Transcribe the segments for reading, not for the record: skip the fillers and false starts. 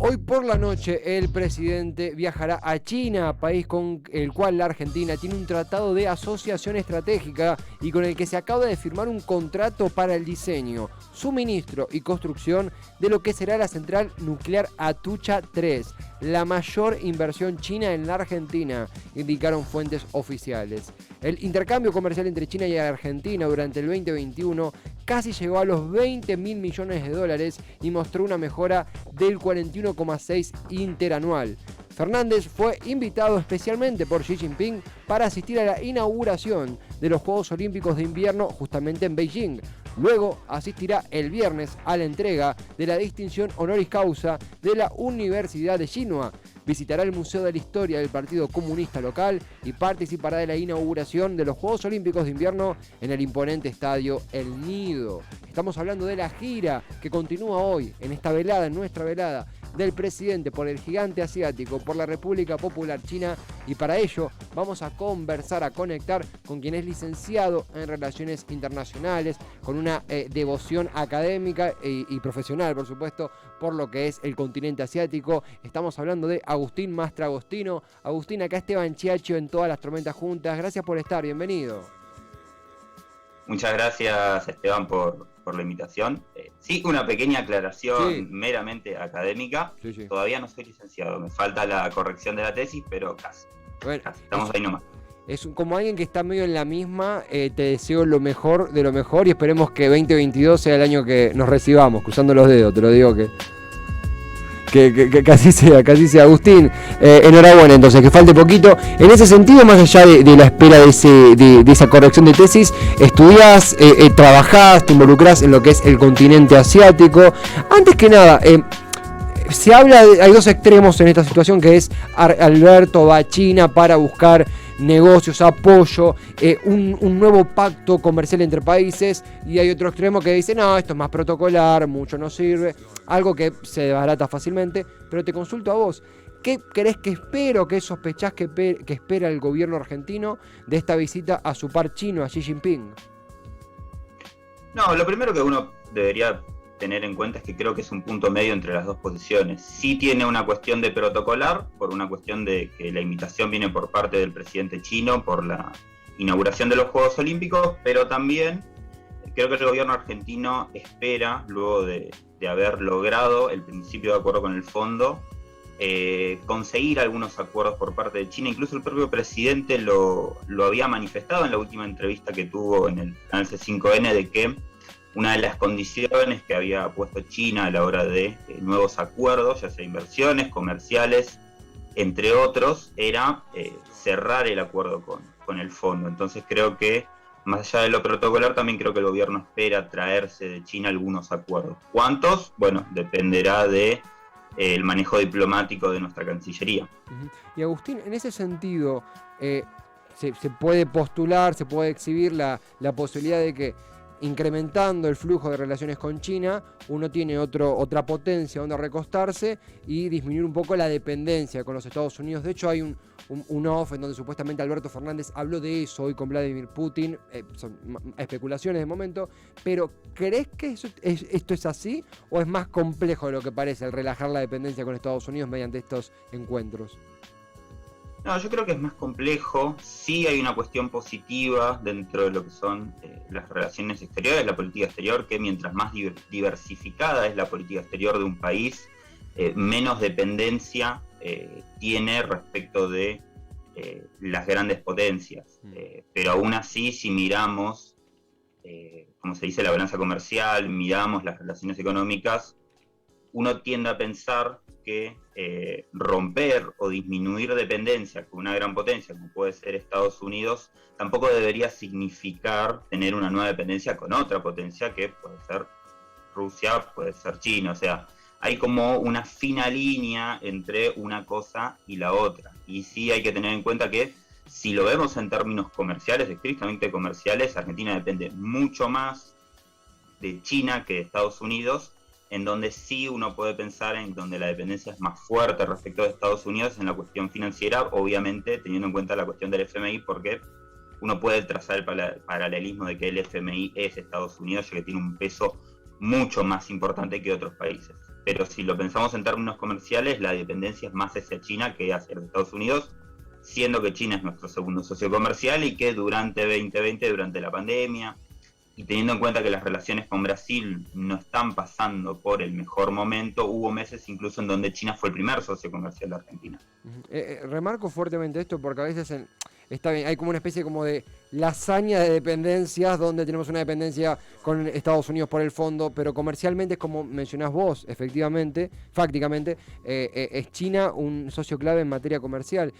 Hoy por la noche el presidente viajará a China, país con el cual la Argentina tiene un tratado de asociación estratégica y con el que se acaba de firmar un contrato para el diseño, suministro y construcción de lo que será la central nuclear Atucha 3, la mayor inversión china en la Argentina, indicaron fuentes oficiales. El intercambio comercial entre China y Argentina durante el 2021 casi llegó a los 20 mil millones de dólares y mostró una mejora del 41,6% interanual. Fernández fue invitado especialmente por Xi Jinping para asistir a la inauguración de los Juegos Olímpicos de Invierno justamente en Beijing. Luego asistirá el viernes a la entrega de la distinción honoris causa de la Universidad de Tsinghua. Visitará el Museo de la Historia del Partido Comunista local y participará de la inauguración de los Juegos Olímpicos de Invierno en el imponente estadio El Nido. Estamos hablando de la gira que continúa hoy en esta velada, en nuestra velada, del presidente por el gigante asiático, por la República Popular China, y para ello vamos a conversar, a conectar con quien es licenciado en Relaciones Internacionales, con una devoción académica y profesional, por supuesto, por lo que es el continente asiático. Estamos hablando de Agustín Mastragostino. Agustín, acá Esteban Chiacho en Todas las Tormentas Juntas. Gracias por estar, bienvenido. Muchas gracias, Esteban, por la invitación. Sí, una pequeña aclaración meramente académica. Sí. Todavía no soy licenciado, me falta la corrección de la tesis, pero casi. Bueno, casi. Estamos ahí nomás. Es como alguien que está medio en la misma, te deseo lo mejor de lo mejor y esperemos que 2022 sea el año que nos recibamos, cruzando los dedos, te lo digo que así sea. Agustín, enhorabuena entonces, que falte poquito. En ese sentido, más allá de la espera de esa corrección de tesis, estudiás, trabajás, te involucrás en lo que es el continente asiático. Antes que nada, se habla hay dos extremos en esta situación, que es Alberto va a China para buscar negocios, apoyo, un nuevo pacto comercial entre países, y hay otro extremo que dice, no, esto es más protocolar, mucho no sirve, algo que se desbarata fácilmente. Pero te consulto a vos, ¿qué crees que espera o qué sospechás que espera el gobierno argentino de esta visita a su par chino, a Xi Jinping? No, lo primero que uno debería tener en cuenta es que creo que es un punto medio entre las dos posiciones. Sí tiene una cuestión de protocolar, por una cuestión de que la invitación viene por parte del presidente chino por la inauguración de los Juegos Olímpicos, pero también creo que el gobierno argentino espera, luego de haber logrado el principio de acuerdo con el fondo, conseguir algunos acuerdos por parte de China. Incluso el propio presidente lo había manifestado en la última entrevista que tuvo en el canal C5N, de que una de las condiciones que había puesto China a la hora de nuevos acuerdos, ya sea inversiones, comerciales, entre otros, era cerrar el acuerdo con el fondo. Entonces creo que, más allá de lo protocolar, también creo que el gobierno espera traerse de China algunos acuerdos. ¿Cuántos? Bueno, dependerá de el manejo diplomático de nuestra Cancillería. Y Agustín, en ese sentido, se puede postular, se puede exhibir la posibilidad de que, incrementando el flujo de relaciones con China, uno tiene otra potencia donde recostarse y disminuir un poco la dependencia con los Estados Unidos. De hecho, hay un off en donde supuestamente Alberto Fernández habló de eso hoy con Vladimir Putin. Son especulaciones de momento, pero ¿crees que esto es así o es más complejo de lo que parece el relajar la dependencia con Estados Unidos mediante estos encuentros? No, yo creo que es más complejo. Sí hay una cuestión positiva dentro de lo que son las relaciones exteriores, la política exterior, que mientras más diversificada es la política exterior de un país, menos dependencia tiene respecto de las grandes potencias. Pero aún así, si miramos, como se dice, la balanza comercial, miramos las relaciones económicas, uno tiende a pensar que romper o disminuir dependencia con una gran potencia como puede ser Estados Unidos tampoco debería significar tener una nueva dependencia con otra potencia, que puede ser Rusia, puede ser China. O sea, hay como una fina línea entre una cosa y la otra, y sí hay que tener en cuenta que si lo vemos en términos comerciales, estrictamente comerciales, Argentina depende mucho más de China que de Estados Unidos, en donde sí uno puede pensar en donde la dependencia es más fuerte respecto de Estados Unidos en la cuestión financiera, obviamente teniendo en cuenta la cuestión del FMI, porque uno puede trazar el paralelismo de que el FMI es Estados Unidos, ya que tiene un peso mucho más importante que otros países. pero si lo pensamos en términos comerciales, la dependencia es más hacia China que hacia los Estados Unidos, siendo que China es nuestro segundo socio comercial y que durante 2020, durante la pandemia, y teniendo en cuenta que las relaciones con Brasil no están pasando por el mejor momento, hubo meses incluso en donde China fue el primer socio comercial de Argentina. Remarco fuertemente esto porque a veces está bien, hay como una especie como de lasaña de dependencias donde tenemos una dependencia con Estados Unidos por el fondo, pero comercialmente es como mencionás vos, efectivamente, fácticamente, es China un socio clave en materia comercial.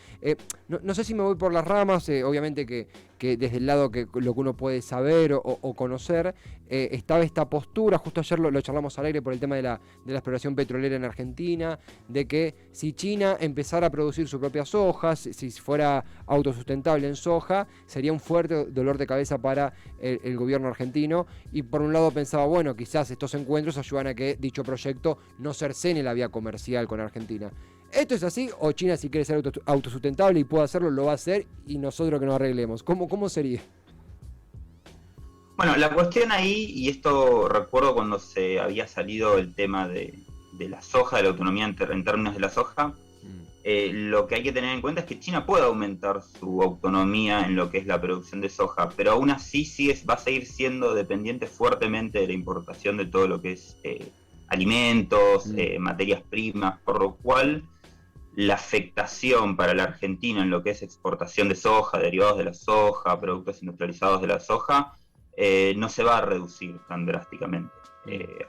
No sé si me voy por las ramas, obviamente que desde el lado que lo que uno puede saber o conocer, estaba esta postura, justo ayer lo charlamos al aire por el tema de la exploración petrolera en Argentina, de que si China empezara a producir su propia soja, si fuera autosustentable en soja, sería un fuerte dolor de cabeza para el gobierno argentino, y por un lado pensaba, bueno, quizás estos encuentros ayudan a que dicho proyecto no cercene la vía comercial con Argentina. ¿Esto es así o China, si quiere ser autosustentable y puede hacerlo, lo va a hacer y nosotros que nos arreglemos? ¿Cómo sería? Bueno, la cuestión ahí, y esto recuerdo cuando se había salido el tema de la soja, de la autonomía en términos de la soja, lo que hay que tener en cuenta es que China puede aumentar su autonomía en lo que es la producción de soja, pero aún así va a seguir siendo dependiente fuertemente de la importación de todo lo que es alimentos, materias primas, por lo cual la afectación para la Argentina en lo que es exportación de soja, derivados de la soja, productos industrializados de la soja, no se va a reducir tan drásticamente.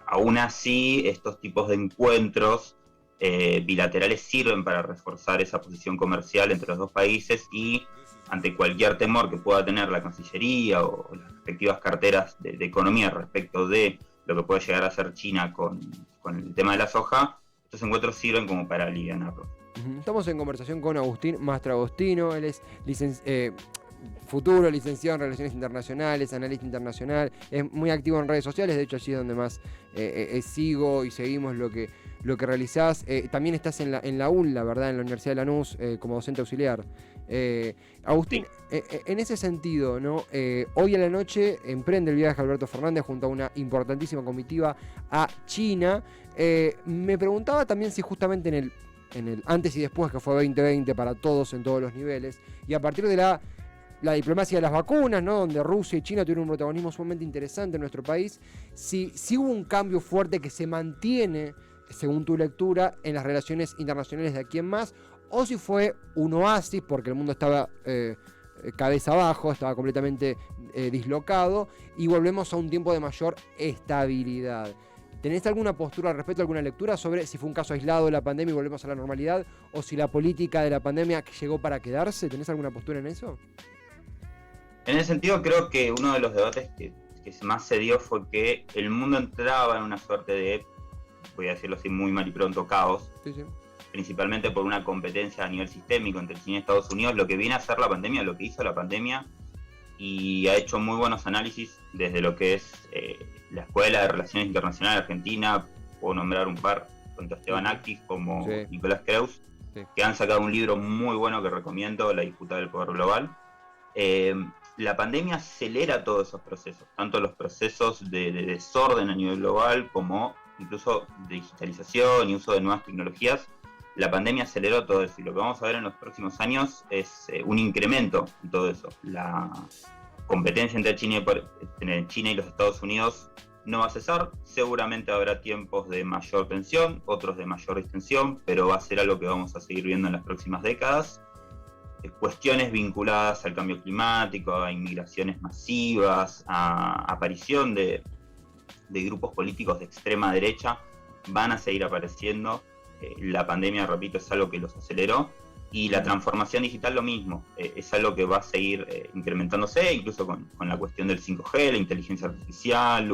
Aún así, estos tipos de encuentros bilaterales sirven para reforzar esa posición comercial entre los dos países, y ante cualquier temor que pueda tener la Cancillería o las respectivas carteras de economía respecto de lo que puede llegar a hacer China con el tema de la soja, estos encuentros sirven como para aliviarlo. Estamos en conversación con Agustín Mastragostino, él es futuro licenciado en Relaciones Internacionales, analista internacional, es muy activo en redes sociales, de hecho allí es donde más sigo y seguimos lo que realizás. También estás en la UNLA, ¿verdad? En la Universidad de Lanús, como docente auxiliar. Agustín, sí. En ese sentido, ¿no? Hoy a la noche emprende el viaje Alberto Fernández junto a una importantísima comitiva a China. Me preguntaba también si justamente en el antes y después, que fue 2020 para todos en todos los niveles, y a partir de la diplomacia de las vacunas, ¿no? Donde Rusia y China tuvieron un protagonismo sumamente interesante en nuestro país, si hubo un cambio fuerte que se mantiene, según tu lectura, en las relaciones internacionales de aquí en más, o si fue un oasis porque el mundo estaba cabeza abajo, estaba completamente dislocado, y volvemos a un tiempo de mayor estabilidad. ¿Tenés alguna postura al respecto, alguna lectura sobre si fue un caso aislado de la pandemia y volvemos a la normalidad, o si la política de la pandemia llegó para quedarse? ¿Tenés alguna postura en eso? En ese sentido, creo que uno de los debates que más se dio fue que el mundo entraba en una suerte de, voy a decirlo así muy mal y pronto, caos, sí. Principalmente por una competencia a nivel sistémico entre China y Estados Unidos, lo que viene a hacer la pandemia, lo que hizo la pandemia, y ha hecho muy buenos análisis desde lo que es la Escuela de Relaciones Internacionales de Argentina, puedo nombrar un par, tanto Esteban Actis como sí. Nicolás Creus, sí. Que han sacado un libro muy bueno que recomiendo, La disputa del poder global. La pandemia acelera todos esos procesos, tanto los procesos de desorden a nivel global como incluso de digitalización y uso de nuevas tecnologías. La pandemia aceleró todo eso, y lo que vamos a ver en los próximos años es un incremento en todo eso. La competencia entre China y los Estados Unidos no va a cesar, seguramente habrá tiempos de mayor tensión, otros de mayor distensión, pero va a ser algo que vamos a seguir viendo en las próximas décadas. Cuestiones vinculadas al cambio climático, a inmigraciones masivas, a aparición de grupos políticos de extrema derecha, van a seguir apareciendo. La pandemia, repito, es algo que los aceleró, y la transformación digital lo mismo, es algo que va a seguir incrementándose, incluso con la cuestión del 5G, la inteligencia artificial,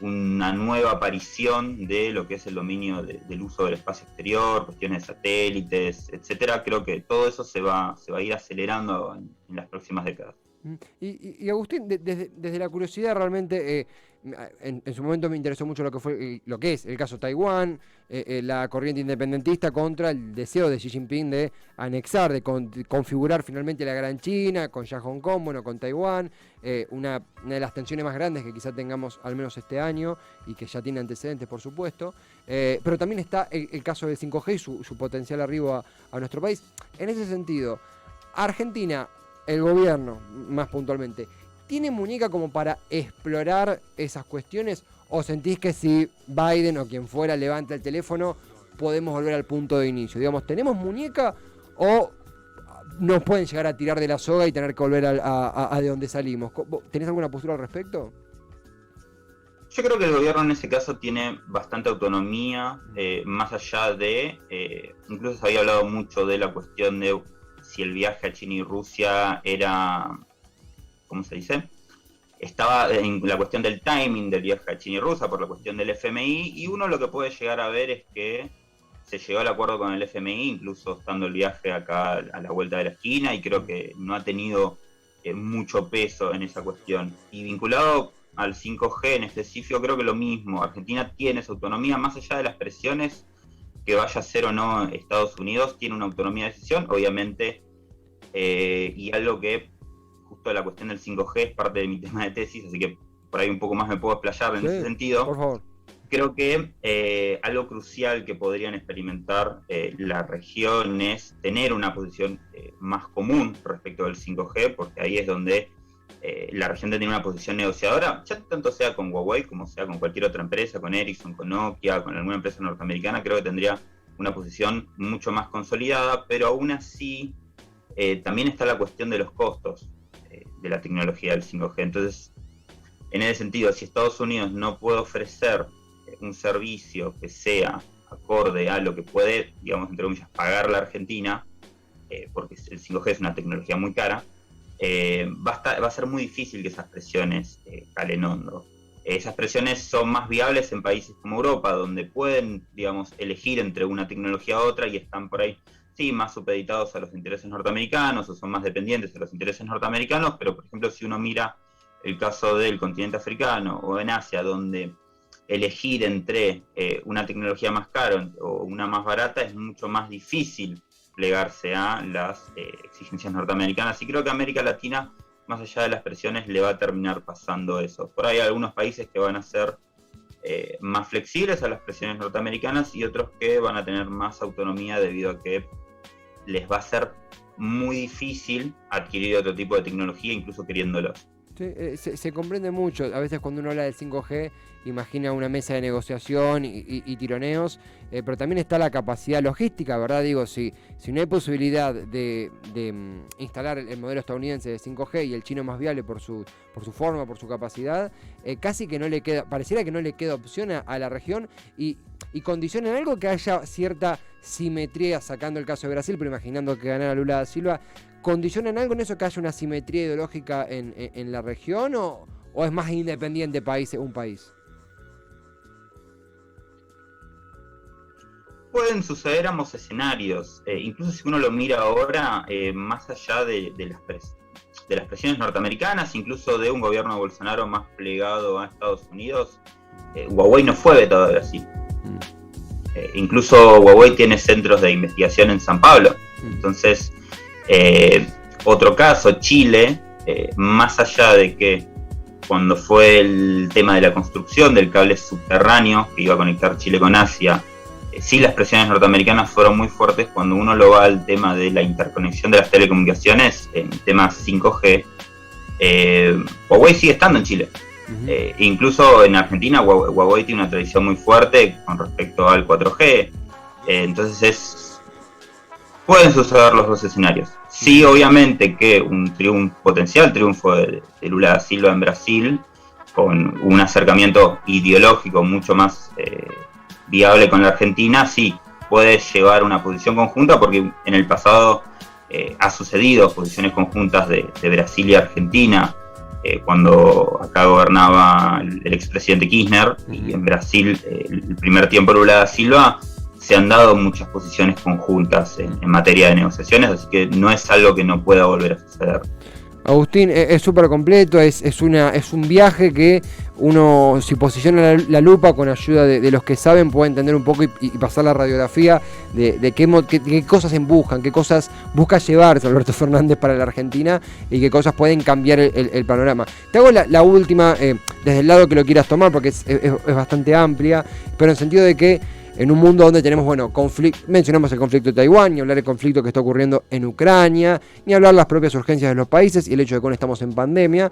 una nueva aparición de lo que es el dominio del uso del espacio exterior, cuestiones de satélites, etcétera. Creo que todo eso se va a ir acelerando en las próximas décadas. Y Agustín, desde la curiosidad realmente, en su momento me interesó mucho lo que es el caso Taiwán, la corriente independentista contra el deseo de Xi Jinping de anexar, de configurar finalmente la Gran China, con ya Hong Kong, bueno, con Taiwán, una de las tensiones más grandes que quizá tengamos al menos este año y que ya tiene antecedentes, por supuesto. Pero también está el caso del 5G y su potencial arribo a nuestro país. En ese sentido, Argentina, el gobierno, más puntualmente, ¿tiene muñeca como para explorar esas cuestiones? ¿O sentís que si Biden o quien fuera levanta el teléfono, podemos volver al punto de inicio? Digamos, ¿tenemos muñeca o nos pueden llegar a tirar de la soga y tener que volver a de donde salimos? ¿Tenés alguna postura al respecto? Yo creo que el gobierno en ese caso tiene bastante autonomía, más allá de, incluso se había hablado mucho de la cuestión de si el viaje a China y Rusia era, ¿cómo se dice? Estaba en la cuestión del timing del viaje a China y Rusia por la cuestión del FMI, y uno lo que puede llegar a ver es que se llegó al acuerdo con el FMI, incluso estando el viaje acá a la vuelta de la esquina, y creo que no ha tenido mucho peso en esa cuestión. Y vinculado al 5G en específico, creo que lo mismo. Argentina tiene su autonomía, más allá de las presiones que vaya a ser o no Estados Unidos, tiene una autonomía de decisión, obviamente, y algo que, justo la cuestión del 5G es parte de mi tema de tesis, así que por ahí un poco más me puedo explayar en ese sentido. Por favor. Creo que algo crucial que podrían experimentar la región es tener una posición más común respecto del 5G, porque ahí es donde la región tiene una posición negociadora, ya tanto sea con Huawei como sea con cualquier otra empresa, con Ericsson, con Nokia, con alguna empresa norteamericana. Creo que tendría una posición mucho más consolidada, pero aún así también está la cuestión de los costos de la tecnología del 5G. Entonces, en ese sentido, si Estados Unidos no puede ofrecer un servicio que sea acorde a lo que puede, digamos, entre comillas, pagar la Argentina, porque el 5G es una tecnología muy cara, va a ser muy difícil que esas presiones calen hondo. Esas presiones son más viables en países como Europa, donde pueden, digamos, elegir entre una tecnología u otra y están por ahí, sí, más supeditados a los intereses norteamericanos o son más dependientes de los intereses norteamericanos, pero por ejemplo, si uno mira el caso del continente africano o en Asia, donde elegir entre una tecnología más cara o una más barata es mucho más difícil plegarse a las exigencias norteamericanas, y creo que a América Latina, más allá de las presiones, le va a terminar pasando eso. Por ahí hay algunos países que van a ser más flexibles a las presiones norteamericanas y otros que van a tener más autonomía debido a que les va a ser muy difícil adquirir otro tipo de tecnología, incluso queriéndolos. Sí, se comprende mucho. A veces cuando uno habla del 5G imagina una mesa de negociación y tironeos, pero también está la capacidad logística, ¿verdad? Digo, si no hay posibilidad de instalar el modelo estadounidense de 5G y el chino más viable por su forma, por su capacidad, casi que no le queda, pareciera que no le queda opción a la región y condiciona en algo que haya cierta simetría, sacando el caso de Brasil, pero imaginando que ganara Lula da Silva. ¿Condicionan algo en eso, que haya una simetría ideológica en la región o es más independiente un país? Pueden suceder ambos escenarios, incluso si uno lo mira ahora, más allá de las presiones norteamericanas, incluso de un gobierno de Bolsonaro más plegado a Estados Unidos, Huawei no fue vetado de Brasil. Incluso Huawei tiene centros de investigación en San Pablo. Entonces, otro caso, Chile, más allá de que cuando fue el tema de la construcción del cable subterráneo que iba a conectar Chile con Asia, sí, las presiones norteamericanas fueron muy fuertes. Cuando uno lo va al tema de la interconexión de las telecomunicaciones, en temas 5G, Huawei sigue estando en Chile. Incluso en Argentina, Huawei tiene una tradición muy fuerte con respecto al 4G. Entonces, pueden suceder los dos escenarios. Sí, obviamente que un potencial triunfo de Lula da Silva en Brasil, con un acercamiento ideológico mucho más viable con la Argentina, sí, puede llevar una posición conjunta, porque en el pasado ha sucedido posiciones conjuntas de Brasil y Argentina, cuando acá gobernaba el expresidente Kirchner, y en Brasil el primer tiempo de Lula da Silva, se han dado muchas posiciones conjuntas en materia de negociaciones, así que no es algo que no pueda volver a suceder. Agustín, es súper completo, es un viaje que uno, si posiciona la lupa con ayuda de los que saben, puede entender un poco y pasar la radiografía de qué cosas buscan, qué cosas busca llevarse Alberto Fernández para la Argentina y qué cosas pueden cambiar el panorama. Te hago la última, desde el lado que lo quieras tomar, porque es bastante amplia, pero en sentido de que en un mundo donde tenemos, mencionamos el conflicto de Taiwán, ni hablar del conflicto que está ocurriendo en Ucrania, ni hablar las propias urgencias de los países y el hecho de que aún estamos en pandemia,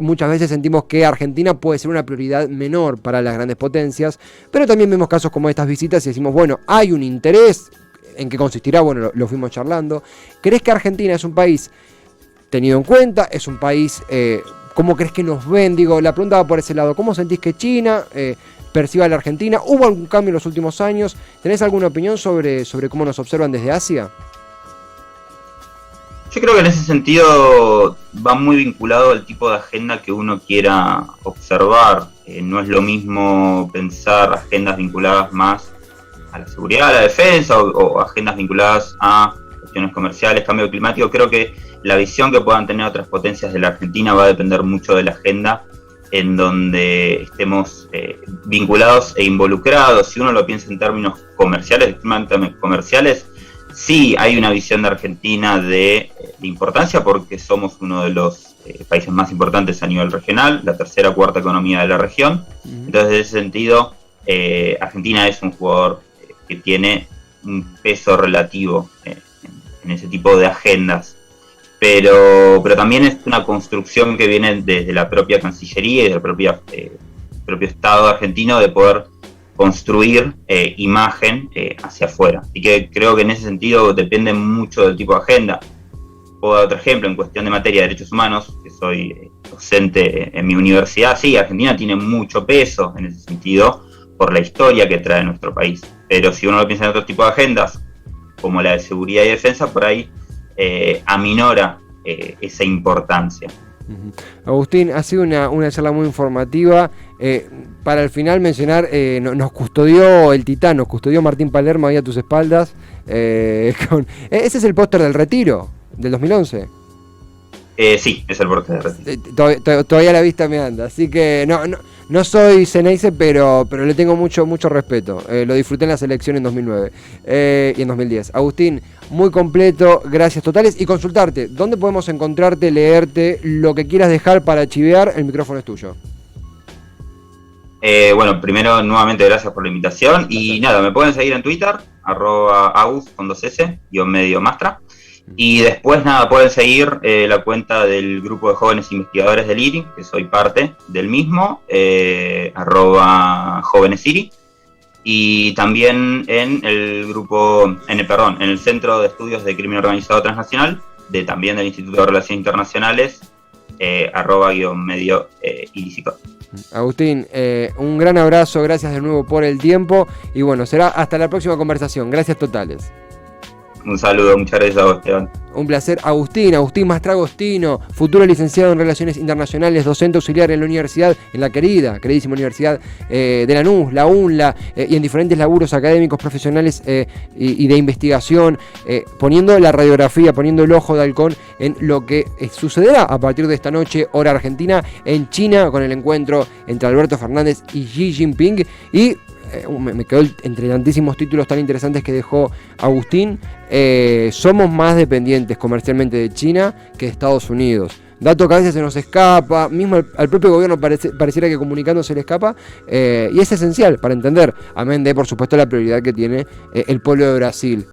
muchas veces sentimos que Argentina puede ser una prioridad menor para las grandes potencias, pero también vemos casos como estas visitas y decimos, hay un interés, ¿en qué consistirá? Lo fuimos charlando. ¿Crees que Argentina es un país tenido en cuenta? ¿Es un país, cómo crees que nos ven? La pregunta va por ese lado. ¿Cómo sentís que China perciba a la Argentina? ¿Hubo algún cambio en los últimos años? ¿Tenés alguna opinión sobre cómo nos observan desde Asia? Yo creo que en ese sentido va muy vinculado al tipo de agenda que uno quiera observar. No es lo mismo pensar agendas vinculadas más a la seguridad, a la defensa o agendas vinculadas a cuestiones comerciales, cambio climático. Creo que la visión que puedan tener otras potencias de la Argentina va a depender mucho de la agenda en donde estemos vinculados e involucrados. Si uno lo piensa en términos comerciales, sí hay una visión de Argentina de importancia porque somos uno de los países más importantes a nivel regional, la tercera o cuarta economía de la región. Entonces, en ese sentido, Argentina es un jugador que tiene un peso relativo en ese tipo de agendas. Pero también es una construcción que viene desde la propia Cancillería y del propio Estado argentino de poder construir imagen hacia afuera. Así que creo que en ese sentido depende mucho del tipo de agenda. Puedo dar otro ejemplo en cuestión de materia de derechos humanos, que soy docente en mi universidad. Sí, Argentina tiene mucho peso en ese sentido por la historia que trae nuestro país. Pero si uno lo piensa en otro tipo de agendas, como la de seguridad y defensa, por ahí aminora esa importancia. Agustín, ha sido una charla muy informativa. Para el final mencionar, nos custodió el Titán, nos custodió Martín Palermo ahí a tus espaldas. Ese es el póster del Retiro, del 2011. Sí, es el póster del Retiro. Todavía la vista me anda, así que no soy Ceneice, pero le tengo mucho respeto. Lo disfruté en la selección en 2009 y en 2010. Agustín, muy completo, gracias totales. Y consultarte, ¿dónde podemos encontrarte, leerte, lo que quieras dejar para chivear? El micrófono es tuyo. Primero, nuevamente gracias por la invitación. Y nada, me pueden seguir en Twitter, @aus_medio-mastra. Y después, pueden seguir la cuenta del grupo de jóvenes investigadores del IRI, que soy parte del mismo, @jóvenesIRI. Y también en el grupo, en el Centro de Estudios de Crimen Organizado Transnacional, también del Instituto de Relaciones Internacionales, @-medio-ilícito. Agustín, un gran abrazo, gracias de nuevo por el tiempo. Y será hasta la próxima conversación. Gracias totales. Un saludo, muchas gracias a vos, Esteban. Un placer. Agustín Mastragostino, futuro licenciado en Relaciones Internacionales, docente auxiliar en la universidad, en la queridísima Universidad de Lanús, la UNLA, y en diferentes laburos académicos, profesionales y de investigación, poniendo la radiografía, poniendo el ojo de halcón en lo que sucederá a partir de esta noche, hora argentina, en China, con el encuentro entre Alberto Fernández y Xi Jinping. Y me quedó entre tantísimos títulos tan interesantes que dejó Agustín. Somos más dependientes comercialmente de China que de Estados Unidos. Dato que a veces se nos escapa, mismo al propio gobierno pareciera que comunicando se le escapa, y es esencial para entender, amén de, por supuesto, la prioridad que tiene el pueblo de Brasil.